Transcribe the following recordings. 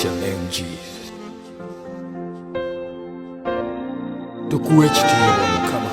Bless your name, Jesus. Tukuwe ekitiibwa Mukama.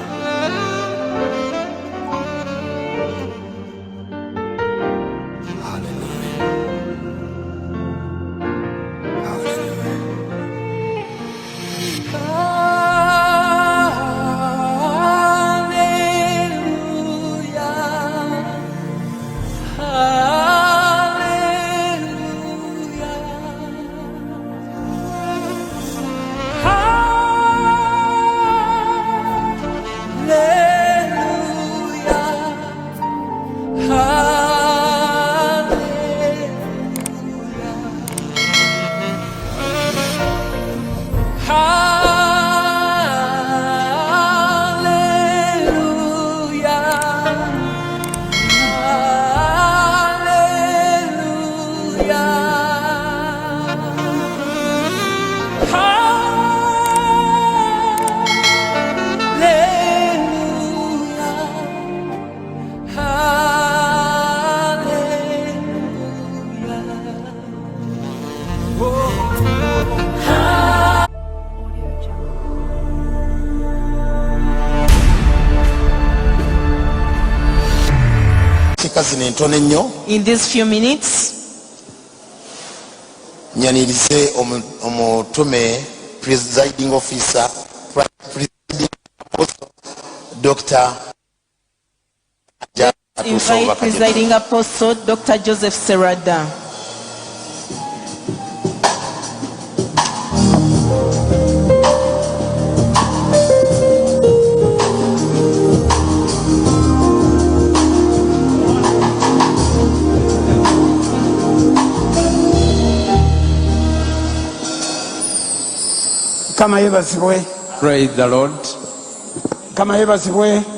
In these few minutes, nyanirize omutume presiding officer presiding apostle Dr. invite presiding apostle Dr. Joseph Serada. Praise the Lord.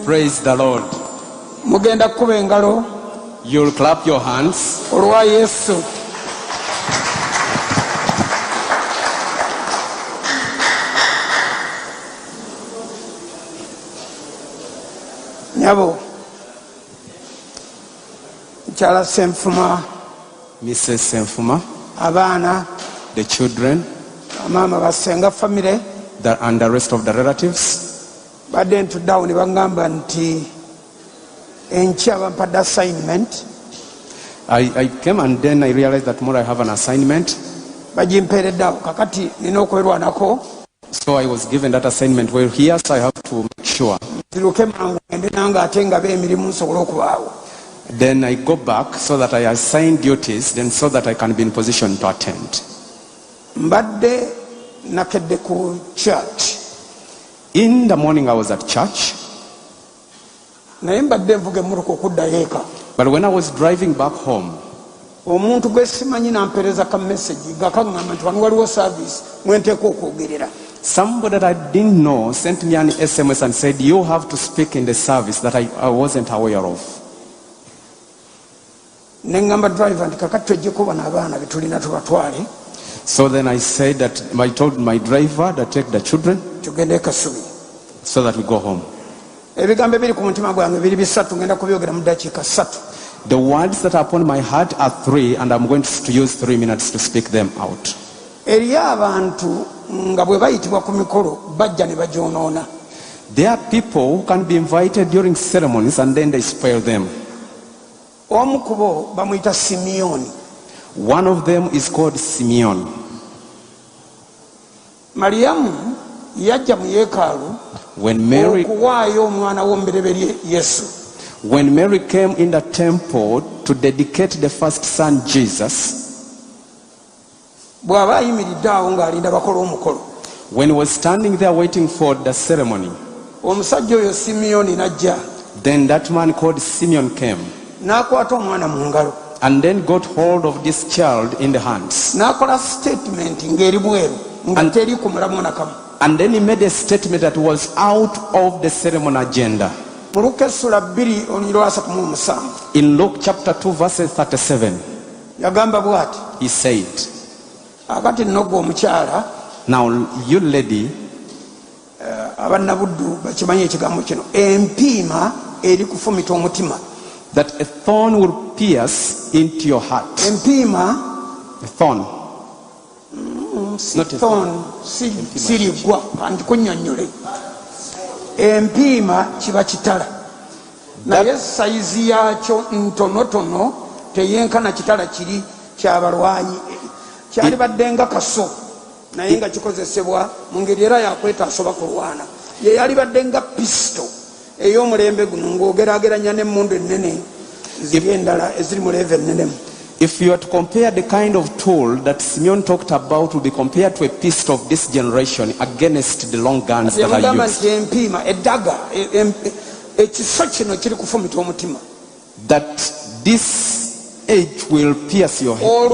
Praise the Lord. You'll clap your hands. Mrs. Senfuma, the children, mama basenga family and the rest of the relatives. Badde ntuddawo ne bagamba nti enkya bampadde assignment. I came and then I realized that tomorrow I have an assignment. Bagimpeereddeawo kakati nina okwerwanako. So I was given that assignment. We're here, so I have to make sure. Nziruke mangu ngende nange ate nga beemirimu nsobole okubaawo. Then I go back so that I assign duties, then so that I can be in position to attend. Mbadde nakedde ku church. In the morning I was at church. Naye mbadde nvuga emmotoka okuddayo eka. But when I was driving back home, omuntu gwe simanyi nampeereza ka message gakaŋŋamba nti wano waliwo service mwenteeka okwogerera. somebody that I didn't know sent me an SMS and said, you have to speak in the service that I wasn't aware of. Nengamba driver nti kakati twejjeko bano abaana betulina tubatwale. So then I said that I told my driver to take the children tugende Kasubi so that we go home. Ebigambo ebiri ku mutima gwange biri bisatu ngenda kubyogera mu dakiika 3. The words that are upon my heart are 3, and I'm going to use 3 minutes to speak them out. Eri abantu nga bwe bayitibwa ku mikolo bajja ne bagyonoona. There are people who can be invited during ceremonies and then they spoil them. Omu kubo bamuyita Simeon. One of them is called Simeon. Mariamu yajja mu yeekaalu okuwaayo omwana w'omubereberye Yesu. When Mary came in the temple to dedicate the first son Jesus, bw'aba ayimiridde awo ng'alinda bakola omukolo, when he was standing there waiting for the ceremony, omusajja oyo Simeon n'ajja. Then that man called Simeon came n'akwata omwana mu ngalo, and then got hold of this child in the hands, n'akola statement ng'eri bweru nga teri ku mulamu nakamu. and then he made a statement that was out of the ceremony agenda. In Luke chapter 2 verses 37, he said, now you lady, that a thorn will pierce into your heart. A thorn. stone sirigwa andikunyonyole empiima kiba kitala naye saizi yakyo ntonotono teyenkana kitala kiri kyabalwanyi kyali baddenga kaso naye nga kikozesebwa mu ngeri era yakweta asoba kulwana ye yali baddenga pisto ey'omulembe guno ng'ogerageranya n'emmundu ennene ziri endala eziri mu level ennenemu. If you are to compare the kind of tool that Simeon talked about, will be compared to a pistol of this generation against the long guns that are used. That this age will pierce your heart,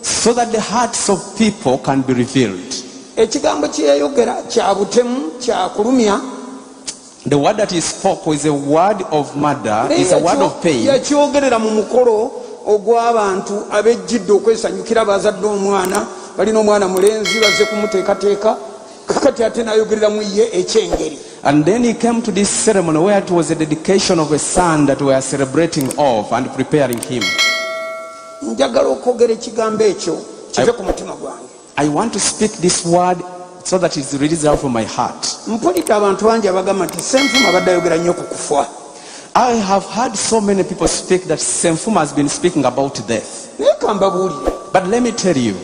so that the hearts of people can be revealed. The word that he spoke was a word of murder, is a word of pain. And then he came to this ceremony where it was a dedication of a son that we are celebrating of and preparing him. I want to speak this word so that it's released out from my heart. I have heard so many people speak that Senfuma has been speaking about death. But let me tell you,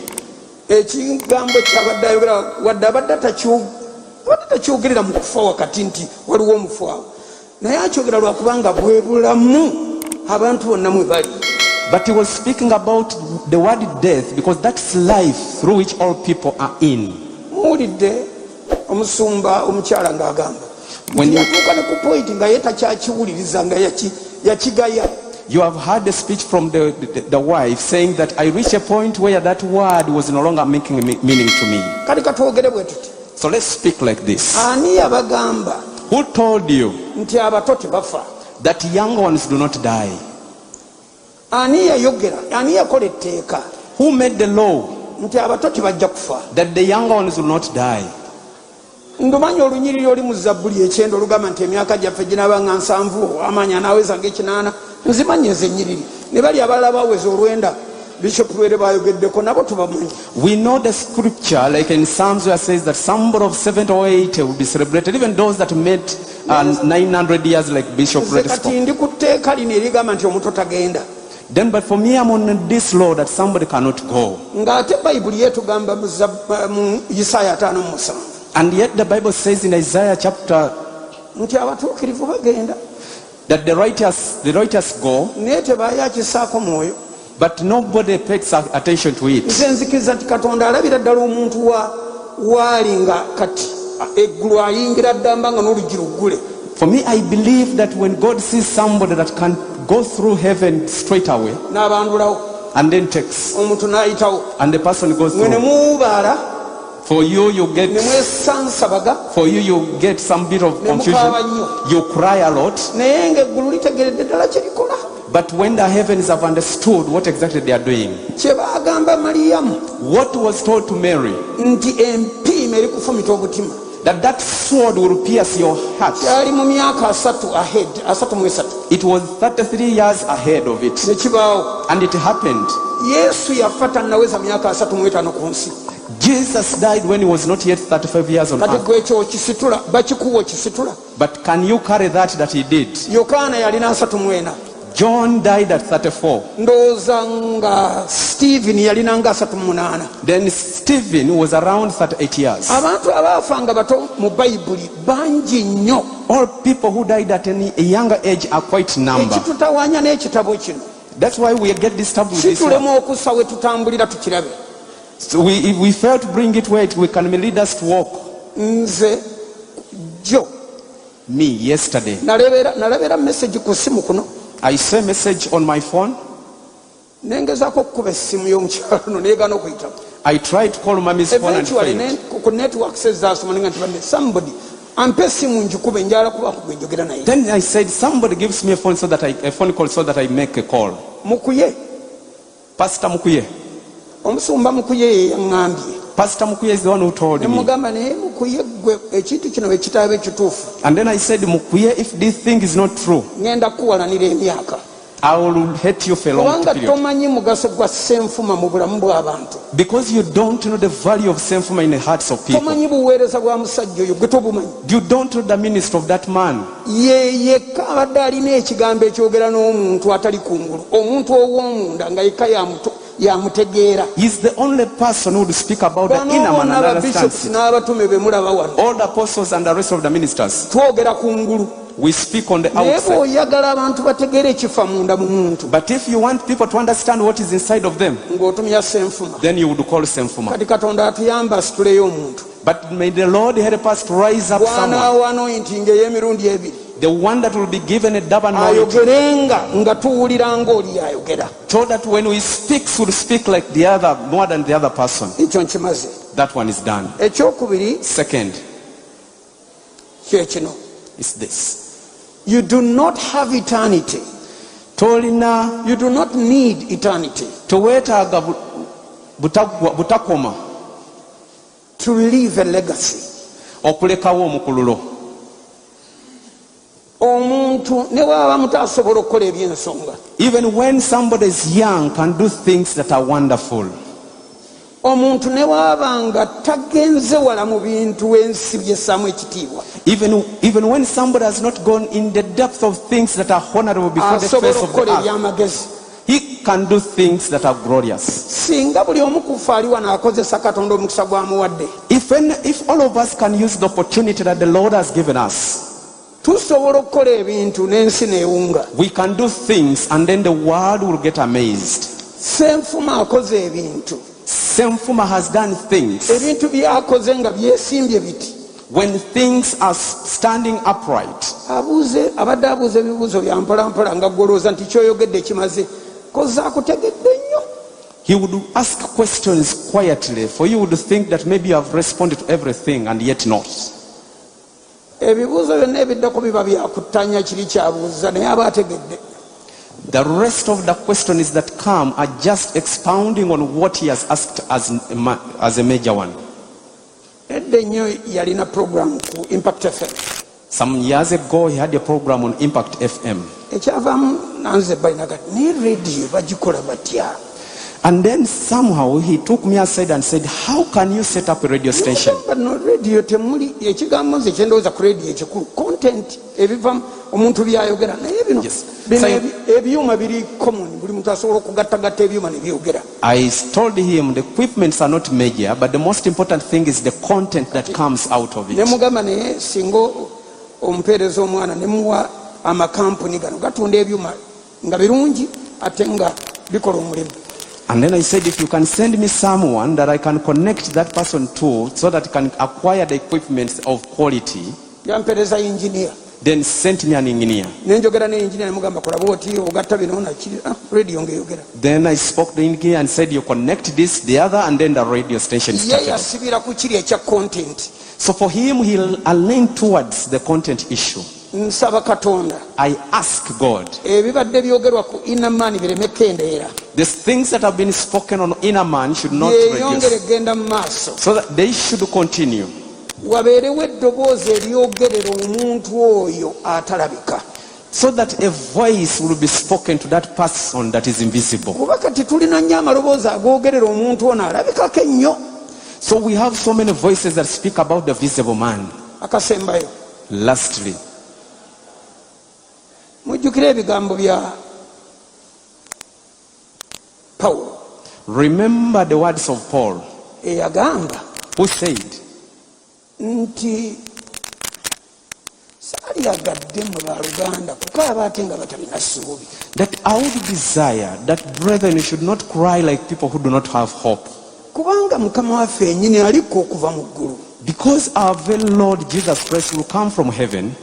but he was speaking about the word death because that's life through which all people are in. When you have heard the speech from the wife saying that I reached a point where that word was no longer making meaning to me. So let's speak like this. Who told you that young ones do not die? Who made the law that the young ones will not die? Ndumanyi olunyiriri oli mu Zabbuli ekyenda olugamba nti emyaka gyaffe ginabanga 7 amanya naweza ng'ekinaana nzimanyi ezo ennyiriri ne bali abalala baweza olwenda Bishop Lwere bayogeddeko nabo tubamanyi. We know the scripture like in Psalms where it says that somebody of 70 or 80 will be celebrated, even those that met 900 years like Bishop Lwere spoke. Kati ndi ku tteeka lino erigamba nti omuto tagenda. Then, but for me, I'm on this law that somebody cannot go. And yet the Bible says in Isaiah chapter that the righteous go, but nobody pays attention to it. For me, I believe that when God sees somebody that can go through heaven straight away and then takes, and the person goes through. For you get some bit of confusion. You cry a lot. But when the heavens have understood what exactly they are doing, what was told to Mary, that sword will pierce your heart. It was 33 years ahead of it. And it happened. Jesus died when he was not yet 35 years on earth. But can you carry that he did? John died at 34. Then Stephen was around 38 years. All people who died at a younger age are quite numbered. That's why we get disturbed with this one. So if we fail to bring it where we can lead us to walk. Me, yesterday, I saw a message on my phone. I tried to call Mommy's phone and failed. Then I said, somebody gives me a phone call so that I make a call. Pastor Mukuye. Pastor Mukuye is the one who told me. And then I said, Mukuye, if this thing is not true, I will hate you for a long kubanga period. tomanyi mugaso gwa ssenfuma mu bulamu bw'abantu, Because you don't know the value of senfuma in the hearts of people. tomanyi buweereza bwa musajja oyo gwe tobumanyi. You don't know the ministry of that man. Ye yekka abadde alina ekigambo ekyogera n'omuntu atali kungulu, omuntu ow'omunda nga yekka yamutegeera. He's the only person who would speak about the inner man and bishops understands. n'abatume be mulaba wano All the apostles and the rest of the ministers, twogera kungulu, we speak on the naye outside. bw'oyagala abantu bategeere ekifa munda mu muntu But if you want people to understand what is inside of them, ng'otumya ssenfuma. then you would call senfuma. Kati Katonda atuyamba asituleyo omuntu But may the Lord help us to rise up someone. bw'anaawa anointing ey'emirundi ebiri, The one that will be given a double anointing, ayogerenga nga tuwulira ng'oli ayogera. so that when we speak, we'll speak like the other, more than the other person. Ekyo nkimaze. That one is done. Ekyokubiri Second kye kino, is this. you do not have eternity, Tolina you do not need eternity towetaaga butakoma to leave a legacy. okulekawo omukululo. Omuntu ne bw'aba muto asobola okukola eby'ensonga, Even when somebody is young, can do things that are wonderful. omuntu ne bw'aba nga tagenze wala mu bintu ensi byessaamu ekitiibwa, Even when somebody has not gone in the depth of things that are honorable before the asobola face of the okukola earth, eby'amagezi. he can do things that are glorious. Singa buli omu ku ffe ali wano akozesa Katonda omukisa gw'amuwadde, If all of us can use the opportunity that the Lord has given us, tusobola okukola ebintu n'ensi neewunga. we can do things and then the world will get amazed. Ssenfuma akoze ebintu, Senfuma has done things. ebintu byakoze nga byesimbye biti. When things are standing upright, Abadde abuuza ebibuuzo bya mpolampola nga gwolooza nti kyoyogedde kimaze, koza akutegedde nnyo. he would ask questions quietly, for you would think that maybe you have responded to everything and yet not. Ebibuuzo byonna ebiddako biba byakuttanya kiri kyabuuza naye aba ategedde. The rest of the questions that come are just expounding on what he has asked as a major one. Edda ennyo yalina program ku Impact FM. Some years ago, he had a program on Impact FM. Ekyavaamu nanze balinagati naye rediyo bagikola batya? And then somehow he took me aside and said, how can you set up a radio station? No rediyo temuli ekigambo nze kyendowooza ku rediyo ekikulu content ebiva omuntu byayogera naye bino ebyuma biri common, buli muntu asobola okugattagatta ebyuma ne byogera. I told him the equipments are not major, but the most important thing is the content that comes out of Ne it. mugamba naye singa omupeereza omwana ne muwa amakampuni gano gatunda ebyuma nga birungi ate nga bikola omulimu. And then I said, if you can send me someone that I can connect that person to so that he can acquire the equipment of quality, Yampeereza engineer. then send me an engineer. Nenjogera ne engineer ne mugamba kola bw'oti ogatta bino nakiri rediyo ng'eyogera. Then I spoke to the engineer and said, you connect this, the other, and then the radio station Ye started. yasibira ku kiri ekya content. So for him, he'll lean towards the content issue. Nsaba Katonda I ask God, ebibadde byogerwa ku inner man bireme kendeera, the things that have been spoken on inner man should not yeyongere reduce, genda mu maaso, so that they should continue. wabeerewo eddoboozi eryogerera omuntu oyo atalabika. So that a voice will be spoken to that person that is invisible. Kuba kati tulina nnyo amaloboozi agoogerera omuntu ono alabikako ennyo. So we have so many voices that speak about the visible man. Akasembayo, Lastly, mujjukire ebigambo bya Pawulo remember the words of Paul, eyagamba who said, nti saaliyagadde mu baluganda kukaaba ate nga batalina ssuubi. that I would desire that brethren should not cry like people who do not have hope. Kubanga Mukama waffe yennyini aliko okuva mu ggulu, Because our very Lord Jesus Christ will come from heaven,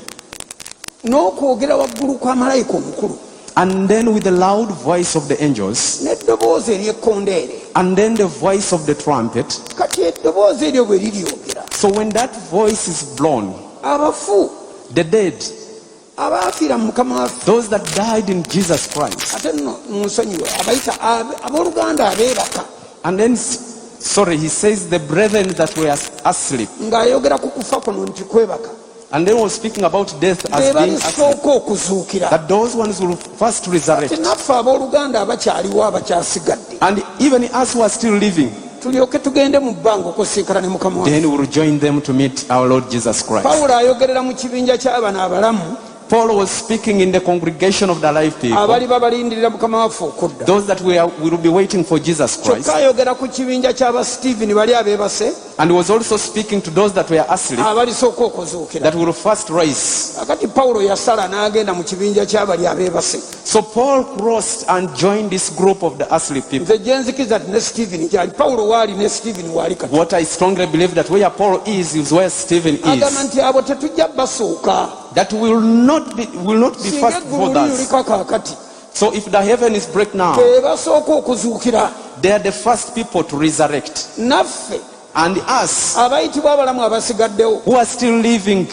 n'okwogera waggulu kwa malayika omukulu, and then with the loud voice of the angels, n'eddoboozi ery'ekkondeere. and then the voice of the trumpet. Kati eddoboozi eryo bwe liryogera, So when that voice is blown, abafu the dead, abaafiira mu Mukama waffe, those that died in Jesus Christ, ate nno munsonyiwe abayita abooluganda abeebaka, and then, sorry, he says the brethren that were asleep, ng'ayogera ku kufa kuno nti kwebaka. And then was speaking about death be as being asleep. balisooka okuzuukira. That those ones will first resurrect. Naffe abooluganda abakyaliwo abakyasigadde And even us who are still living, tulyoke tugende mu bbanga okusinkana ne mukama waffe. then we will join them to meet our Lord Jesus Christ. Pawulo ayogerera mu kibinja ky'abano abalamu Paul was speaking in the congregation of the alive people, abali babalindirira mukama waffe okudda. those that will be waiting for Jesus Christ. Kyokka ayogera ku kibinja ky'aba Stephen bali abeebase And he was also speaking to those that were asleep, abalisooka okuzuukira. that will first rise. Akati Pawulo yasala n'agenda mu kibinja ky'abali abeebase. So Paul crossed and joined this group of the asleep people. Nze gye nzikiriza ti ne Stephen gyali. Pawulo waali ne Stephen waali kati. What I strongly believe that where Paul is where Stephen Agamba is. nti abo tetujja basooka. That will not be Singa first eggulu for us. liyulika kaakati So if the heaven is break now, be basooka okuzuukira. they are the first people to resurrect. Naffe And us abayitibwa abalamu abasigaddewo who are still living,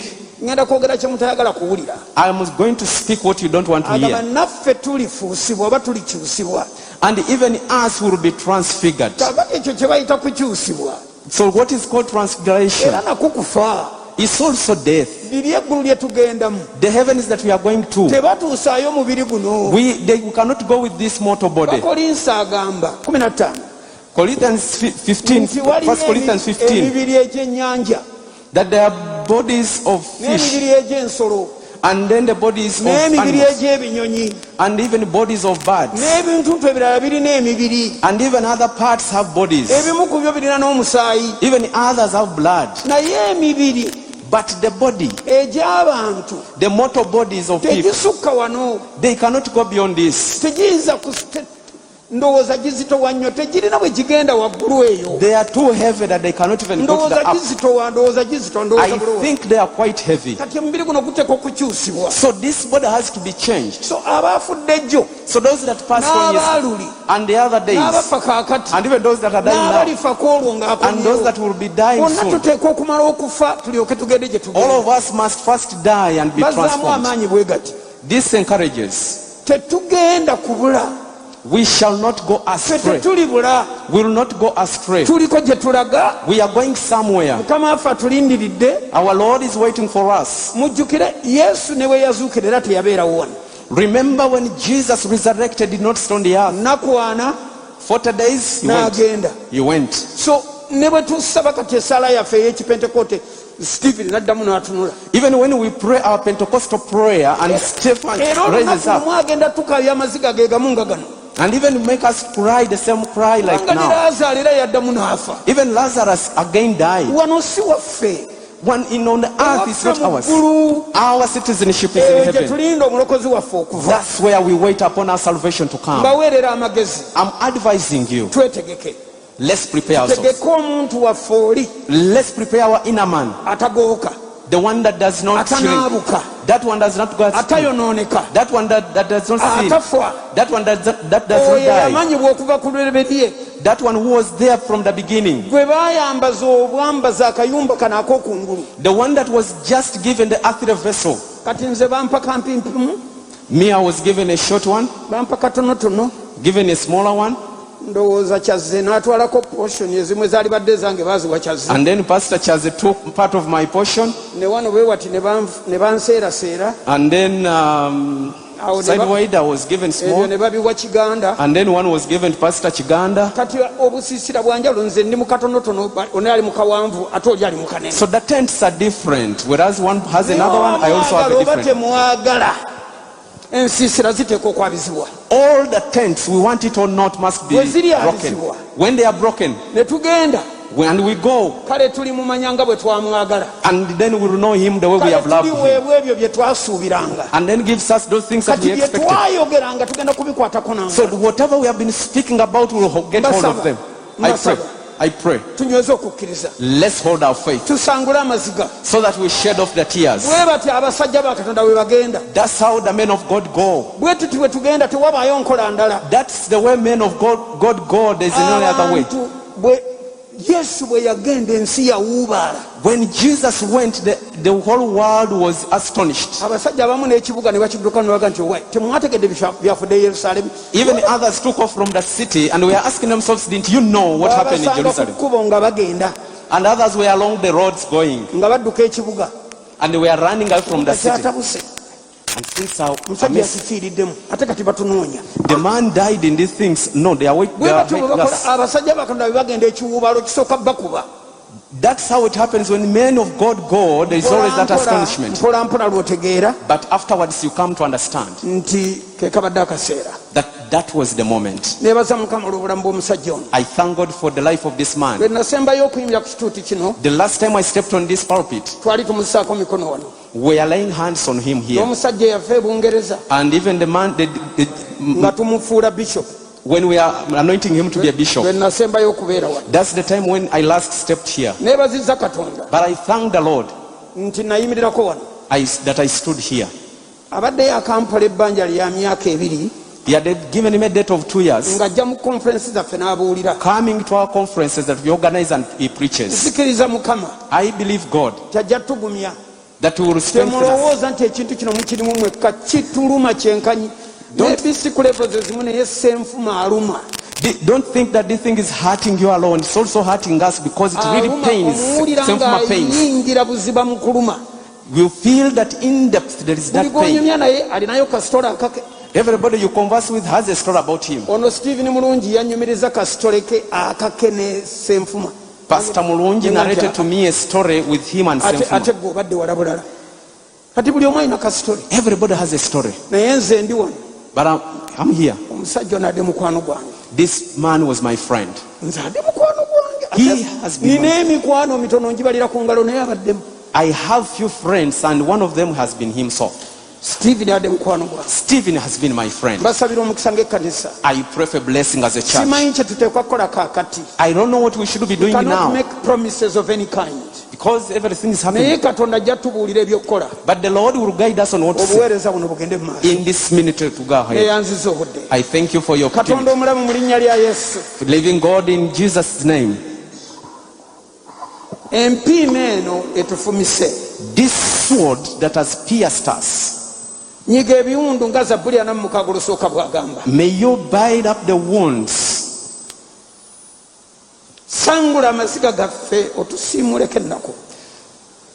ngenda kwogera kye mutayagala kuwulira. I am going to speak what you don't want to Agamba hear. naffe tulifuusibwa oba tulikyusibwa. And even us will be transfigured. Kakati ekyo kye bayita kukyusibwa So what is called transfiguration era nako kufa. is also death. Liri eggulu lye tugendamu The heavens that we are going to, tebatuusaayo mubiri guno. we cannot go with this mortal body. Bakolinsa agamba 15 Corinthians 15, nti waliyo 1 Corinthians 15, emibiri egyennyanja that there are bodies of fish, n'emibiri egy'ensolo and then the bodies of n'emibiri animals, egy'ebinyonyi and even bodies of birds, n'ebintuntu ebirala birina emibiri. and even other parts have bodies, Ebimu ku byo birina n'omusaayi even others have blood. naye emibiri But the body, egy'abantu the mortal bodies of people, tegisukka wano, they cannot go beyond this. tegiyinza ndowooza gizitowa nnyo, tegirina bwe gigenda waggulu eyo. They are too heavy that they cannot even go to the Ndowooza up. gizitowa, ndowooza gizitowa, I ndowooza bulowooza. think they are quite heavy. Kati omubiri guno guteeka okukyusibwa. So this body has to be changed. So abaafudde jjo So those that passed on yesterday n'abaaluli and the other days, n'abafa kaakati and even those that are dying now, n'abalifako olwo and those ng'akomyewo, that will be dying bonna soon, tuteeka okumala okufa tulyoke tugende gye all tugenda. of us must first die and be Bazzaamu transformed. amaanyi bwe gati. This encourages. Tetugenda kubula, We shall not go ffe astray. tetulibula, We will not go astray. tuliko gye tulaga. We are going somewhere. Mukama waffe atulindiridde. Our Lord is waiting for us. Mujjukire Yesu ne bwe yazuukira era teyabeerawo wano. Remember when Jesus resurrected, did not stone the earth. Nakwana 40 days, he went. n'agenda. He went. So ne bwe tusaba kati essaala yaffe ey'ekipentekote, Stephen n'addamu n'atunula. Even when we pray our Pentecostal prayer and Stephen Era raises olunaku up, mwagenda tukabya amaziga ge gamu nga gano. and even make us cry the same cry like Kubanga ne now. Laazaalo era yaddamu n'afa. Even Lazarus again died. Wano si waffe. One in on the earth is not Waffe mu ours. ggulu. Our citizenship is Eyo in gye heaven. tulinda omulokozi waffe okuva. That's where we wait upon our salvation to come. Mbaweerera amagezi. I'm advising you, Twetegeke. let's prepare ourselves. Tegeka omuntu waffe oli Let's prepare our inner man, atagooka, the one that does not shrink, atanaabuka, that one does not go astray, atayonooneka, that one that does not sin, atafa. that one that does not Oyo die, yamanyibwa okuva ku lubereberye, that one who was there from the beginning, gwe baayambaza obwambaza akayumba kano ak'okungulu. the one that was just given the earthly vessel. Kati nze bampa kampimpimu, Me, I was given a short one, bampa katonotono, given a smaller one, ndowooza kyazze n'atwalako portion ezimu ezaali badde ezange baaziwa kyazze. and then Pastor Chaze took part of my portion, Ne wano bwe wati ne banseeraseera, and then awo sidewide I was given ebyo small, ne babiwa Kiganda. and then one was given Pastor Chiganda. Kati obusiisira bwa njawulo, nze ndi mu katonotono, ono ali mu kawanvu ate oli ali mu kanene. So the tents are different, whereas one has another one, I also have a Oba different. temwagala, ensiisira ziteekwa okwabizibwa. All the tents, we want it or not, must be Bwe ziri broken. abizibwa. When they are broken, Ne tugenda, when we go, kale tulimumanya nga bwe twamwagala. and then we will know him the way we Kale have loved him, tuliweebwa ebyo bye twasuubiranga. and then gives us those things that Kati we bye expected. twayogeranga tugenda kubikwatako nange. So whatever we have been speaking about, we will get hold of them. I pray. Tunyweze okukkiriza, Let's hold our faith tusangule amaziga. so that we shed off the tears. Bwe bati abasajja ba Katonda bwe bagenda. That's how the men of God go. Bwe tuti bwe tugenda tewabaayo nkola ndala. That's the way men of God go. There's no other way. Abantu Yesu bwe yagenda ensi yawuubaala. When Jesus went, the whole world was astonished. Abasajja abamu n'ekibuga ne bakidduka ne baga nti temwategedde byafudde Yerusaalemi. Even others took off from the city and were asking themselves, didn't you know what happened in Babasanga ku Jerusalem? kkubo nga bagenda And others were along the roads going. nga badduka ekibuga. And we are running out from the city. Kyatabuse. And things are Musajja amazing. yafiiriddemu ate kati batunoonya. The man died in these things. No, they are waiting. Bwe batyo bwe bakola abasajja bakonda bwe bagenda ekiwubaalo kisooka bakuba. That's how it happens when men of God go. There is always that astonishment. Mpola mpola lw'otegeera But afterwards you come to understand nti ke kabadde akaseera. that was the moment. Neebaza Mukama olw'obulamu bw'omusajja ono. I thank God for the life of this man. Bwe nasembayo okuyimirira ku kituuti kino The last time I stepped on this pulpit, twali tumusaako mikono wano. we are laying hands on him here. N'omusajja yafa e Bungereza And even the man, nga tumufuula bishop. when we are anointing him to be a bishop, Bwe nasembayo okubeera wano. that's the time when I last stepped here. Neebazizza Katonda But I thank the Lord nti nayimirirako wano. that I stood here. Abaddeyo akampola ebbanja lya myaka 2 He had given him a date of 2 years, ng'ajja mu conference zaffe n'abuulira. coming to our conferences that we organize and he preaches. Nzikiriza Mukama I believe God tajja tugumya. that will strengthen us. Temulowooza nti ekintu kino mukirimu mwekka kituluma kyenkanyi. Maybe si ku levels ezimu naye senfuma aluma. Don't think that this thing is hurting you alone. It's also hurting us because it really Aluma pains. omuwulira Senfuma pains. ng'ayingira buziba mu kuluma. You feel that in depth there is Buli that pain. gw'onyumya naye alinayo kasitola akake. Everybody you converse with has a story about him. Ono Stephen Mulungi yanyumiriza kasitole ke akake ne senfuma. Pastor Mulungi narrated to me a story with him and Ate Senfuma. gwe obadde wala bulala. Kati buli omu alina kasitole. Everybody has a story. Naye nze ndi wano. But I'm here. Omusajja ono adde mukwano gwange. This man was my friend. Nze adde mukwano He gwange. has been Nina emikwano mitono ngibalira ku ngalo naye abaddemu. I have few friends and one of them has been himself. Stephen adde mukwano gwange. Stephen has been my friend. Basabira omukisa ng'ekkanisa. I pray for blessing as a church. Simanyi kye tuteekwa kukola kaakati. I don't know what we should be doing Cannot now make promises of any kind. because everything is Naye happening. Katonda ajja tubuulira eby'okukola. But the Lord will guide us on what to say Obuweereza buno bugende mu maaso. in this minute to go ahead. Neeyanziza obudde. I thank you for your Katonda opportunity. omulamu mu linnya lya Yesu. Living God in Jesus' name. Empiima eno etufumise. This sword that has pierced us, Nyiga ebiwundu nga Zabbuli 46 olusooka bw'agamba. may you bind up the wounds. Sangula amasiga gaffe otusiimuleko ennaku.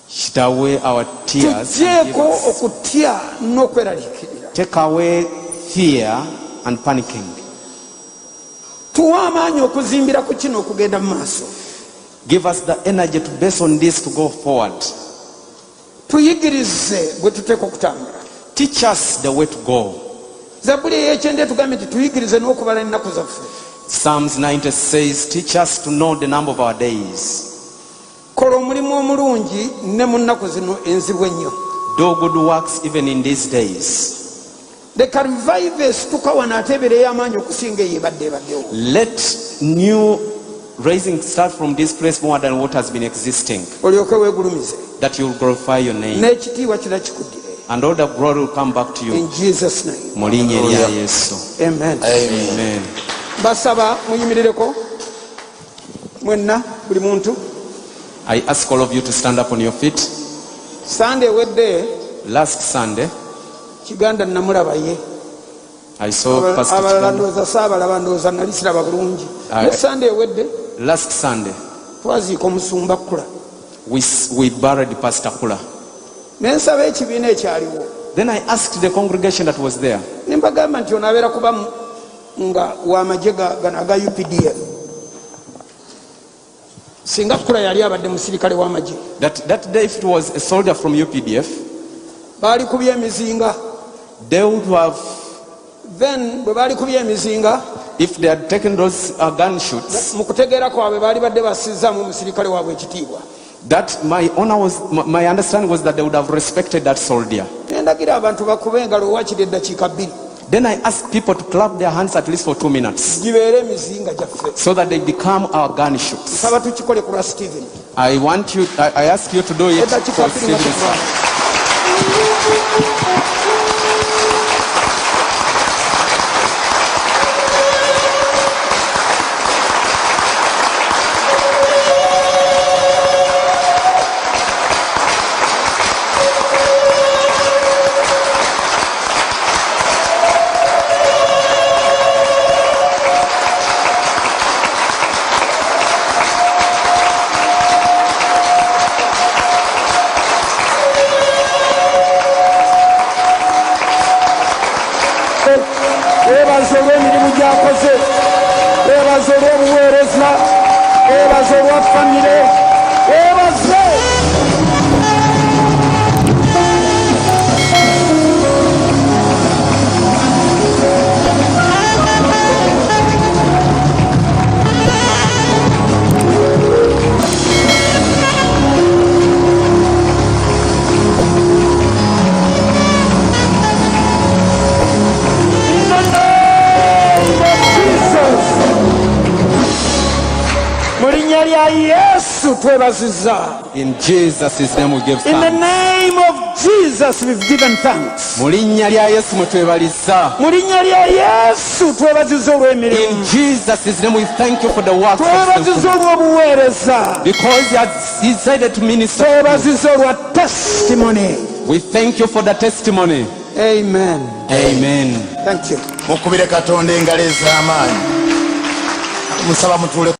Shut away our tears. And give Tugyeko us. okutya n'okweraliikirira. Take away fear and panicking. Tuwe amaanyi okuzimbira ku kino okugenda mu maaso. Give us the energy to base on this to go forward. Tuyigirize bwe tuteeka okutambula. Teach us the way to go. Zabbuli ey'ekyenda etugambye nti tuyigirize n'okubala ennaku zaffe. Psalms 90 says, teach us to know the number of our days. Kola omulimu omulungi ne mu nnaku zino enzibu ennyo. Do good works even in these days. Leka revive esituka wano ate ebeera ey'amaanyi okusinga ey'ebadde ebaddewo. Let new raising start from this place more than what has been existing. Olyoke weegulumize. That you will glorify your name. N'ekitiibwa kira kikuddire. And all the glory will come back to you. In Jesus' name. Mu linnya lya Yesu. Amen. Amen. Basaba muyimirireko mwenna buli muntu. I ask all of you to stand up on your feet. Sande ewedde Last Sunday, Kiganda namulabaye. I saw Pastor Abalala Chiganda. ndowooza saabalaba ndowooza nali siraba bulungi. Naye Sande ewedde Last Sunday, twaziika omusumba Kula. we buried Pastor Kula. Ne nsaba ekibiina ekyaliwo. Then I asked the congregation that was there, Ne mbagamba nti ono abeera kuba nga w'amagye gano aga UPDF. Singa Kula yali abadde musirikale w'amagye. that day if it was a soldier from UPDF, Baali kubya emizinga. they would have, Then bwe baali kubya emizinga if they had taken those gunshots, mu kutegeera kwabwe baali badde bassizzaamu omusirikale waabwe ekitiibwa. that my understanding was that they would have respected that soldier. Ne ndagira abantu bakube engalo waakiri eddakiika 2. Then I asked people to clap their hands at least for 2 minutes Gibeere emizinga gyaffe. so that they become our gunshots. Nsaba tukikole ku lwa Stephen. I ask you to do it Eddakiika for 2 Stephen's nga son. weebaze olwa famire, weebaze. Mu linnya lya Yesu twebaziza. In Jesus' name we give In the thanks. name of Jesus we've given thanks. Mu linnya lya Yesu mwe twebaliza. Mu linnya lya Yesu twebaziza olw'emirimu. In Jesus' name we thank you for the works of Twebaziza olw'obuweereza. because he has decided to minister. Twebaziza olwa testimony. We thank you for the testimony. Amen. Amen. Thank you. mukubire katonda engalo ez'amaanyi musaba mutuule.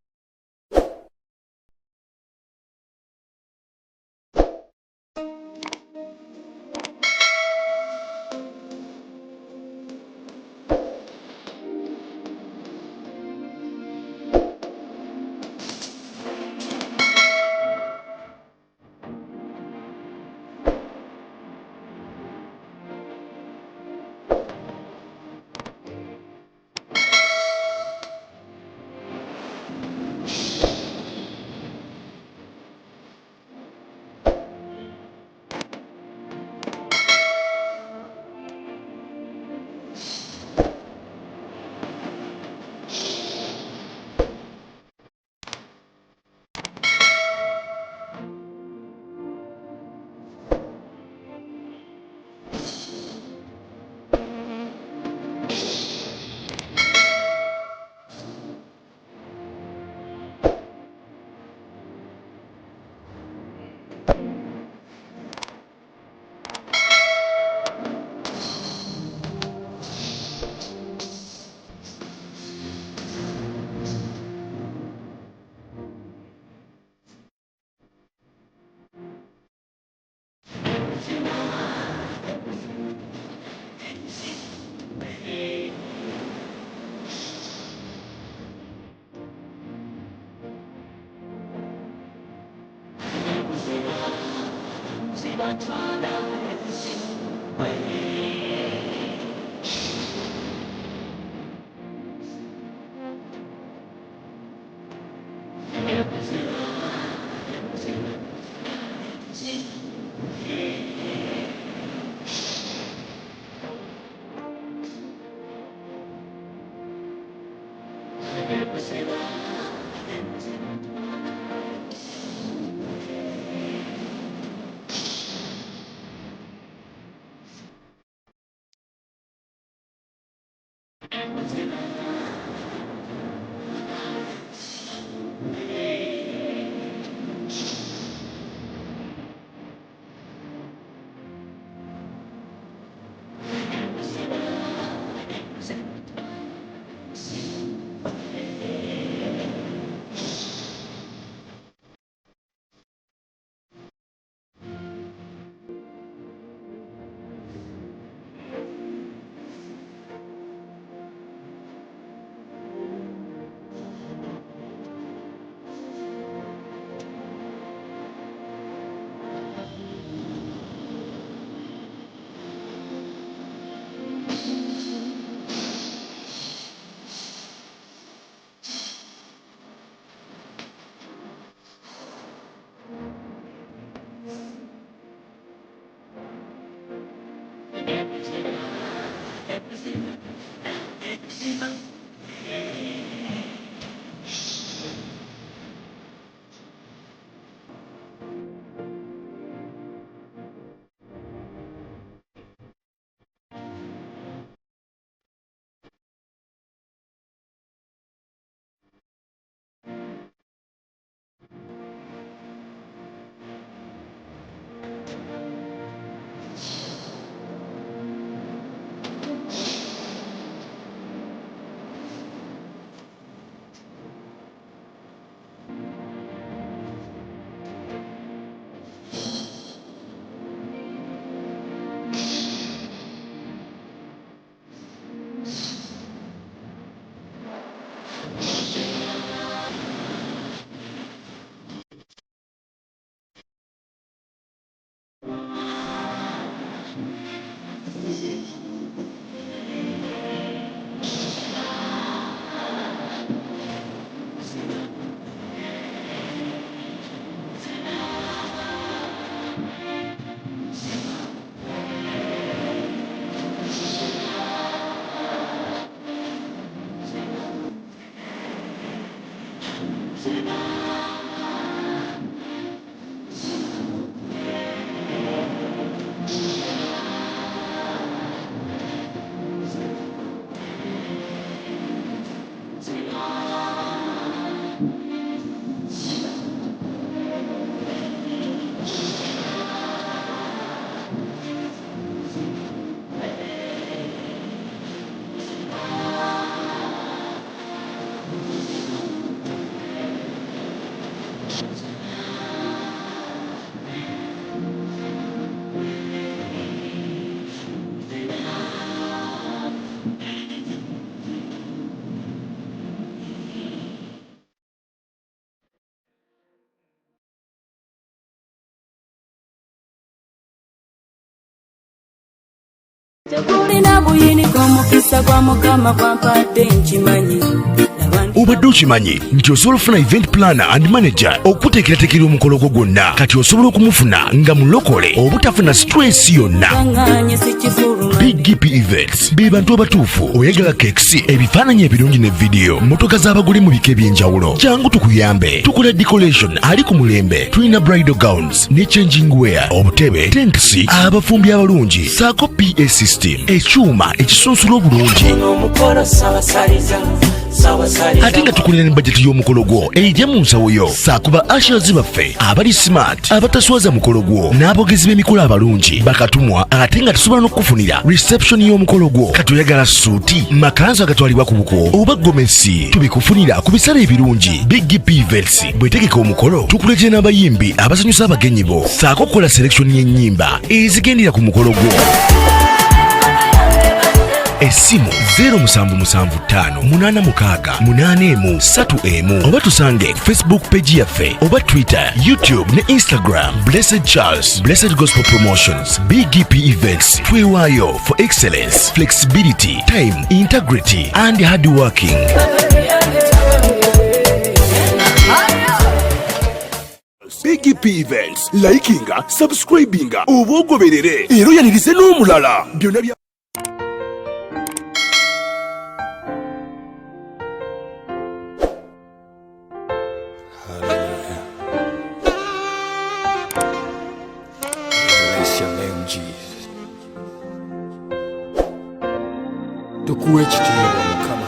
Tekulina buyini kw'omukisa gwa Mukama gwampadde nkimanyi. Obadde okimanyi nti osobola ofuna event planner and manager okuteekerateekera omukolo gwo gwonna kati osobola okumufuna nga mulokole obutafuna stress yonna. BGPevents be bantu abatuufu oyagala kekisi ebifaananyi ebirungi ne vidiyo motoka z'abagole mu bika eby'enjawulo jangu tukuyambe tukola decoration ali ku mulembe tulina bridal gowns ne changing wear obutebe tentsi abafumbi abalungi saako PA system ekyuma ekisunsula obulungi ate nga tukulira ne bajeti y'omukolo gwo ejja mu nsawo yo saakuba ashers baffe abali smart abataswaza mukolo gwo n'abogezi b'emikolo abalungi bakatumwa ate nga tusobola n'okukufunira reception y'omukolo gwo katoyagala suuti makanzu agatwalibwa ku buko oba gomesi tubikufunira ku bisale ebirungi BGPevents bwetegeka omukolo tukuletera n'abayimbi abasanyusa abagenyi bo saako okukola selection y'ennyimba ezigendera ku mukolo gwo. Esimu 07758683 oba tusange Facebook page yaffe oba Twitter, YouTube ne Instagram. Blessed Charles, Blessed Gospel Promotions, BGPevents. Twewaayo for excellence, flexibility, time, integrity and hard working. BGPevents, likinga, subscribinga, oba ogoberere era oyanirize n'omulala byonna bya tukuwe ekitiibwa Mukama.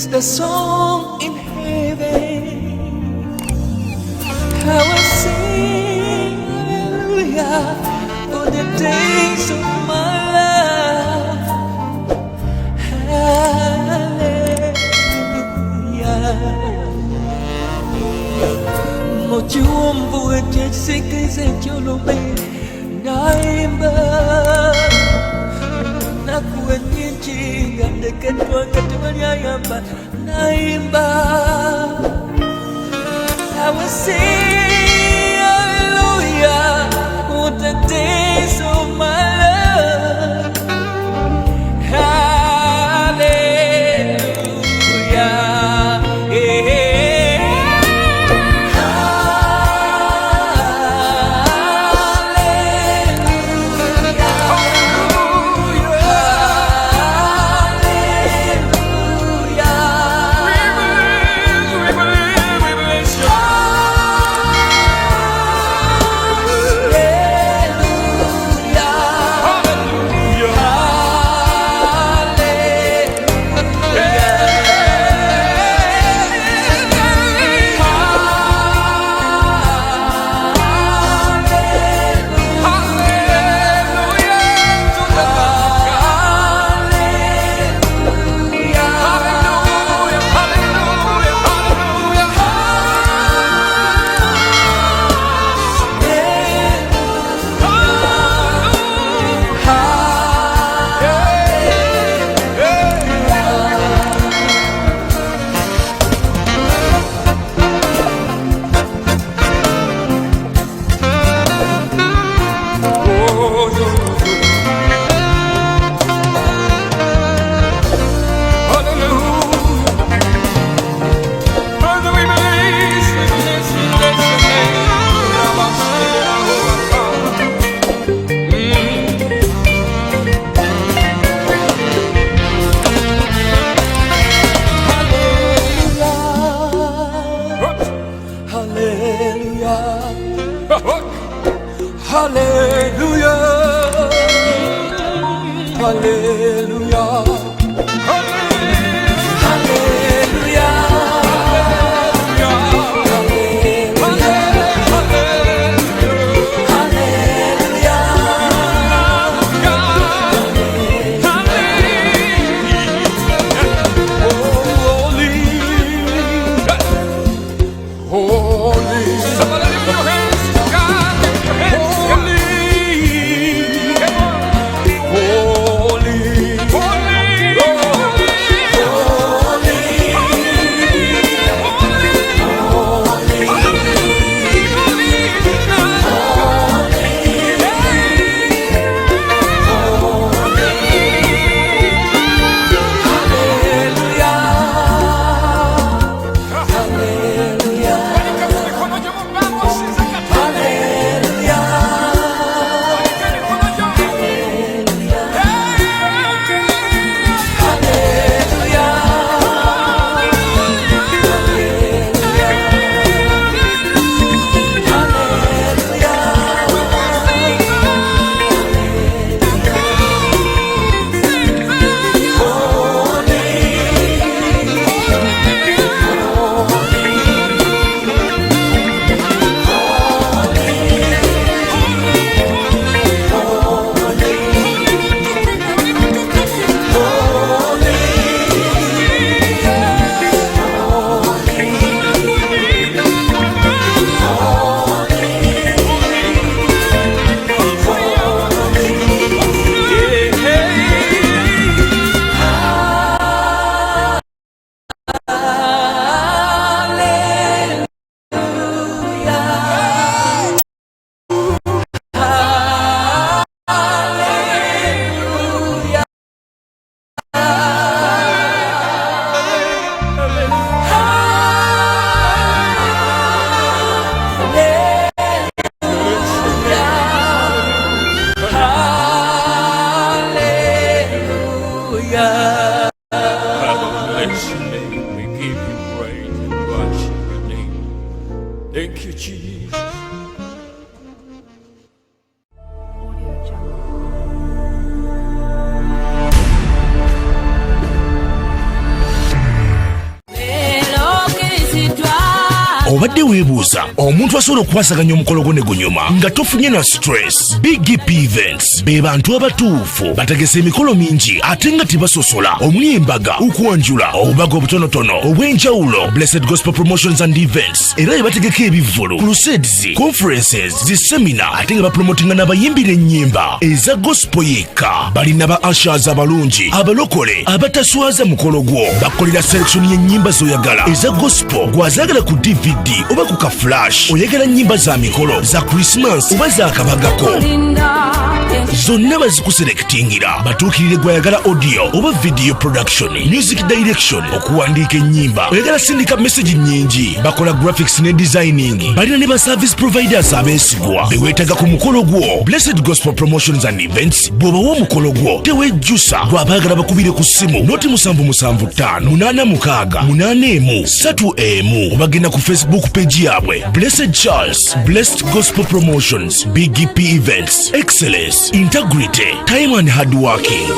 is the song in heaven. I will sing hallelujah for the days of my life. Hallelujah. Mochumbu etsikise cholume naimba nakuenyinga ndeketwa katimanyamba naimba. I will sing hallelujah for the days of my life. Hallelujah. Thank you, Jesus. obadde weebuuza omuntu asobola okukwasaganya omukolo gwo ne gunyuma nga tofunye na stress. BGPevents be bantu abatuufu bategesa emikolo mingi ate nga tebasosola omuli embaga, ukwanjula, obubaga obutonotono obw'enjawulo, Blessed Gospel Promotions and Events, era ebategeka ebivvulu, crusades, conferences, zisemina ate nga bapromotinga n'abayimbira ennyimba eza gospel yekka. Balina ba ushers abalungi abalokole abataswaza mukolo gwo, bakolera selection y'ennyimba z'oyagala eza gospel gwazagala ku DVD oba ku ka flash, oyagala nnyimba za mikolo za Christmas oba za kabagako, zonna bazikuselektingira. Batuukirire gwayagala audio oba video production, music direction, okuwandiika ennyimba, oyagala sindika message nnyingi, bakola graphics ne designing. Balina ne ba service providers abeesigwa beweetaga ku mukolo gwo. Blessed Gospel Promotions and Events bw'obawa omukolo gwo tewejjusa, gwabaagala bakubire ku ssimu noti 775-881-3 obagenda ku Facebook page yaabwe Blessed Charles, Blessed Gospel Promotions, BGPevents, Excellence, Integrity, Time and Hardworking.